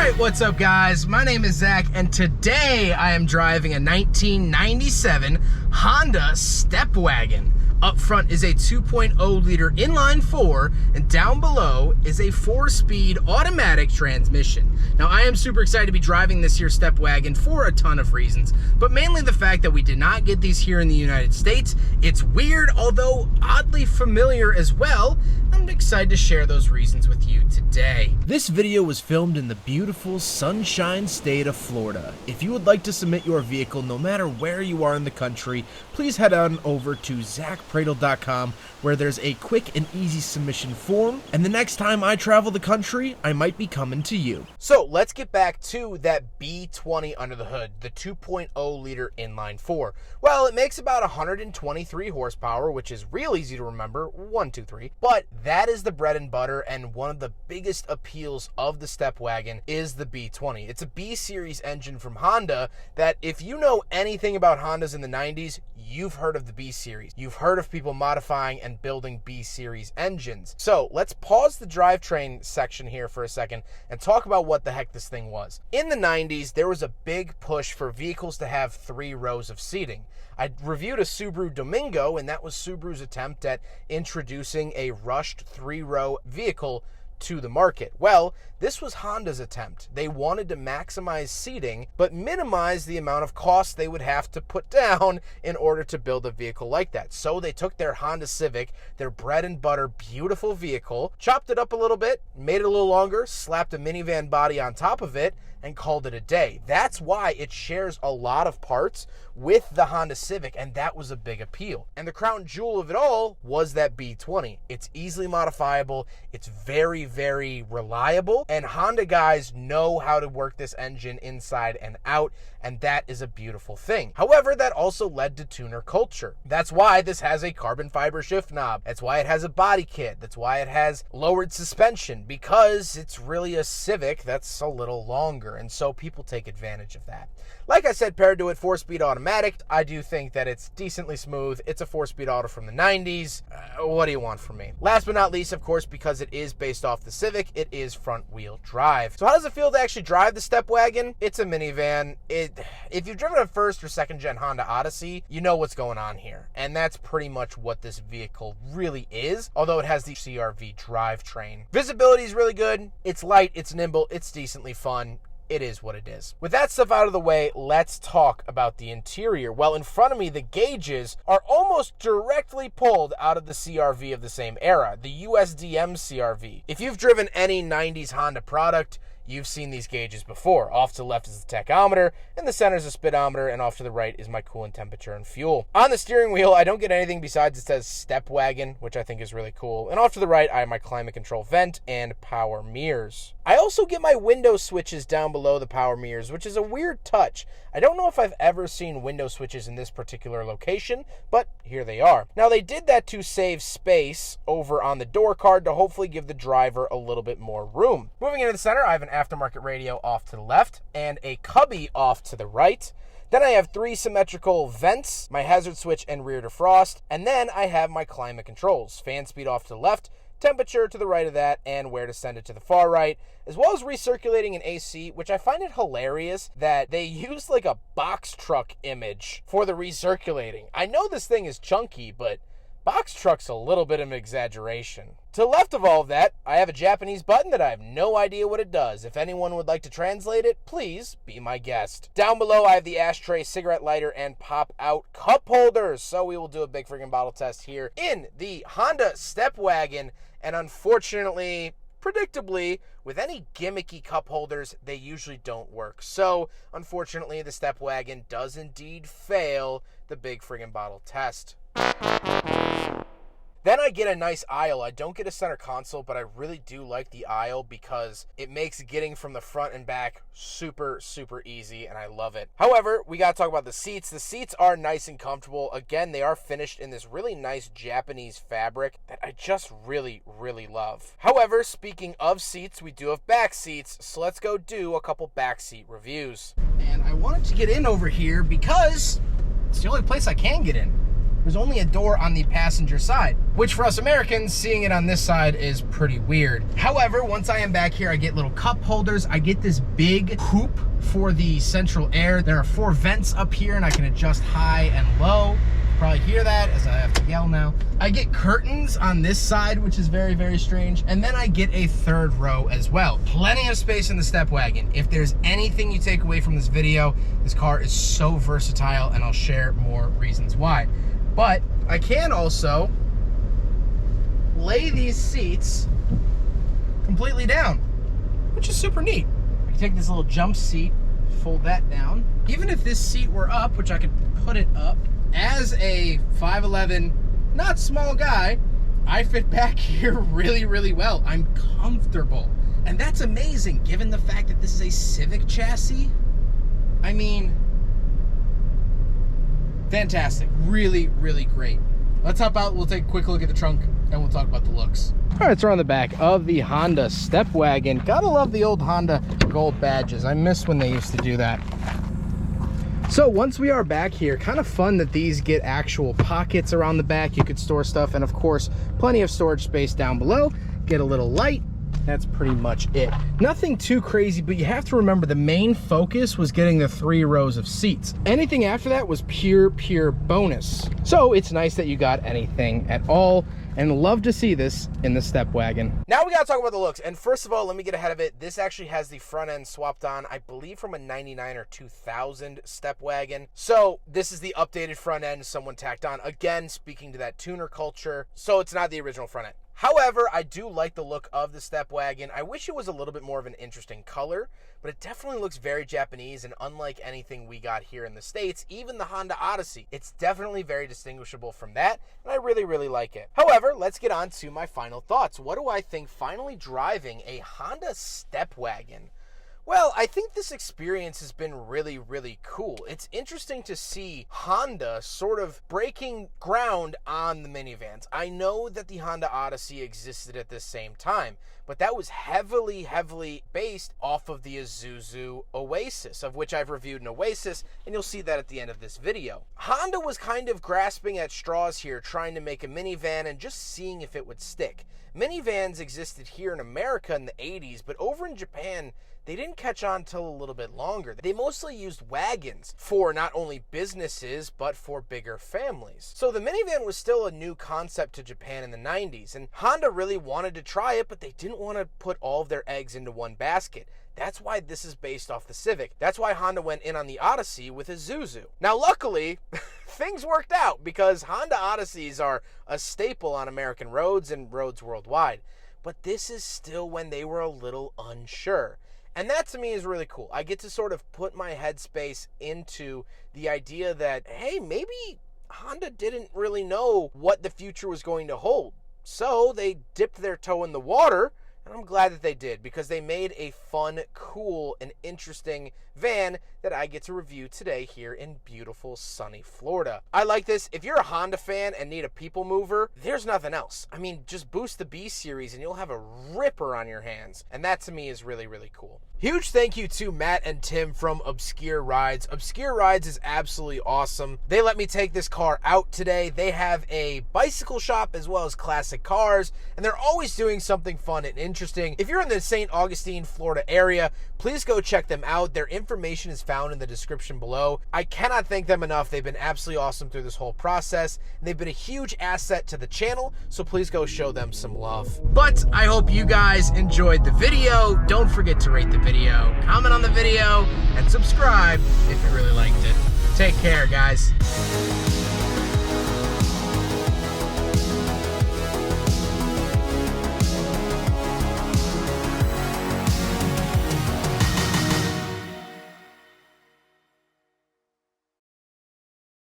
Alright, what's up guys? My name is Zach and today I am driving a 1997 Honda Stepwgn. Up front is a 2.0 liter inline 4 and down below is a 4-speed automatic transmission. Now I am super excited to be driving this here Stepwgn for a ton of reasons, but mainly the fact that we did not get these here in the United States. It's weird, although oddly familiar as well. I'm excited to share those reasons with you today. This video was filmed in the beautiful Sunshine State of Florida. If you would like to submit your vehicle no matter where you are in the country, please head on over to zackpradle.com where there's a quick and easy submission form, and the next time I travel the country, I might be coming to you. So let's get back to that B20 under the hood, the 2.0 liter inline 4. Well, it makes about 123 horsepower, which is real easy to remember, 1, 2, 3, but that is the bread and butter, and one of the biggest appeals of the Stepwgn is the B20. It's a B-series engine from Honda that, if you know anything about Hondas in the 90s, you've heard of the B-series. You've heard of people modifying and building B-series engines. So let's pause the drivetrain section here for a second and talk about what the heck this thing was. In the 90s, there was a big push for vehicles to have 3 rows of seating. I reviewed a Subaru Domingo, and that was Subaru's attempt at introducing a rushed 3-row vehicle to the market. Well, this was Honda's attempt. They wanted to maximize seating, but minimize the amount of cost they would have to put down in order to build a vehicle like that. So they took their Honda Civic, their bread and butter, beautiful vehicle, chopped it up a little bit, made it a little longer, slapped a minivan body on top of it, and called it a day. That's why it shares a lot of parts with the Honda Civic, and that was a big appeal. And the crown jewel of it all was that B20. It's easily modifiable, it's very, very reliable, and Honda guys know how to work this engine inside and out, and that is a beautiful thing. However, that also led to tuner culture. That's why this has a carbon fiber shift knob. That's why it has a body kit. That's why it has lowered suspension, because it's really a Civic that's a little longer, and so people take advantage of that. Like I said, paired to it, 4-speed automatic, I do think that it's decently smooth. It's a 4-speed auto from the 90s. What do you want from me? Last but not least, of course, because it is based off the Civic, it is front-wheel drive. So how does it feel to actually drive the Stepwgn? It's a minivan. If you've driven a first or second gen Honda Odyssey, you know what's going on here. And that's pretty much what this vehicle really is, although it has the CRV drivetrain. Visibility is really good. It's light, it's nimble, it's decently fun. It is what it is. With that stuff out of the way, let's talk about the interior. Well, in front of me, the gauges are almost directly pulled out of the CRV of the same era, the USDM CRV. If you've driven any 90s Honda product, you've seen these gauges before. Off to the left is the tachometer, in the center is the speedometer, and off to the right is my coolant temperature and fuel. On the steering wheel, I don't get anything besides it says Stepwgn, which I think is really cool. And off to the right, I have my climate control vent and power mirrors. I also get my window switches down below the power mirrors, which is a weird touch. I don't know if I've ever seen window switches in this particular location, but here they are. Now, they did that to save space over on the door card to hopefully give the driver a little bit more room. Moving into the center, I have an aftermarket radio off to the left and a cubby off to the right. Then I have 3 symmetrical vents, my hazard switch and rear defrost, and then I have my climate controls. Fan speed off to the left, temperature to the right of that, and where to send it to the far right, as well as recirculating an AC, which I find it hilarious that they use like a box truck image for the recirculating. I know this thing is chunky, but box truck's a little bit of an exaggeration. To the left of all of that, I have a Japanese button that I have no idea what it does. If anyone would like to translate it, please be my guest. Down below, I have the ashtray, cigarette lighter, and pop-out cup holders. So we will do a big freaking bottle test here in the Honda Stepwgn. And unfortunately, predictably, with any gimmicky cup holders, they usually don't work. So, unfortunately, the Stepwgn does indeed fail the big friggin' bottle test. Then I get a nice aisle. I don't get a center console, but I really do like the aisle because it makes getting from the front and back super, super easy, and I love it. However, we got to talk about the seats. The seats are nice and comfortable. Again, they are finished in this really nice Japanese fabric that I just really, really love. However, speaking of seats, we do have back seats, so let's go do a couple back seat reviews. And I wanted to get in over here because it's the only place I can get in. there's only a door on the passenger side, which for us Americans, seeing it on this side is pretty weird. However, once I am back here, I get little cup holders. I get this big hoop for the central air. There are 4 vents up here, and I can adjust high and low. Probably hear that as I have to yell now. I get curtains on this side, which is very, very strange. And then I get a 3rd row as well. Plenty of space in the Stepwgn. If there's anything you take away from this video, this car is so versatile, and I'll share more reasons why. But I can also lay these seats completely down, which is super neat. I can take this little jump seat, fold that down. Even if this seat were up, which I could put it up, as a 5'11", not small guy, I fit back here really, really well. I'm comfortable. And that's amazing, given the fact that this is a Civic chassis. I mean, fantastic. Really, really great. Let's hop out, we'll take a quick look at the trunk, and we'll talk about the looks. All right, so we're on the back of the Honda Stepwgn. Gotta love the old Honda gold badges. I miss when they used to do that. So once we are back here, kind of fun that these get actual pockets around the back. You could store stuff, and of course, plenty of storage space down below. Get a little light. That's pretty much it. Nothing too crazy, but you have to remember the main focus was getting the 3 rows of seats. Anything after that was pure bonus. So it's nice that you got anything at all, and love to see this in the Stepwgn. Now we gotta talk about the looks, and first of all, let me get ahead of it. This actually has the front end swapped on, I believe from a 99 or 2000 Stepwgn. So this is the updated front end someone tacked on. Again, speaking to that tuner culture, so it's not the original front end. However, I do like the look of the Stepwgn. I wish it was a little bit more of an interesting color, but it definitely looks very Japanese and unlike anything we got here in the States, even the Honda Odyssey. It's definitely very distinguishable from that, and I really, really like it. However, let's get on to my final thoughts. What do I think finally driving a Honda Stepwgn? Well, I think this experience has been really, really cool. It's interesting to see Honda sort of breaking ground on the minivans. I know that the Honda Odyssey existed at the same time, but that was heavily based off of the Isuzu Oasis, of which I've reviewed an Oasis, and you'll see that at the end of this video. Honda was kind of grasping at straws here, trying to make a minivan and just seeing if it would stick. Minivans existed here in America in the 80s, but over in Japan, they didn't catch on till a little bit longer. They mostly used wagons for not only businesses, but for bigger families. So the minivan was still a new concept to Japan in the 90s, and Honda really wanted to try it, but they didn't want to put all of their eggs into one basket. That's why this is based off the Civic. That's why Honda went in on the Odyssey with Isuzu. Now, luckily, things worked out because Honda Odysseys are a staple on American roads and roads worldwide. But this is still when they were a little unsure. And that to me is really cool. I get to sort of put my headspace into the idea that, hey, maybe Honda didn't really know what the future was going to hold. So they dipped their toe in the water, and I'm glad that they did because they made a fun, cool, and interesting van that I get to review today here in beautiful, sunny Florida. I like this. If you're a Honda fan and need a people mover, there's nothing else. I mean, just boost the B series and you'll have a ripper on your hands. And that to me is really, really cool. Huge thank you to Matt and Tim from Obscure Rides. Obscure Rides is absolutely awesome. They let me take this car out today. They have a bicycle shop as well as classic cars, and they're always doing something fun and interesting. If you're in the St. Augustine, Florida area, please go check them out. Their information is found in the description below. I cannot thank them enough. They've been absolutely awesome through this whole process. They've been a huge asset to the channel, so please go show them some love. But I hope you guys enjoyed the video. Don't forget to rate the video, comment on the video, and subscribe if you really liked it. Take care, guys.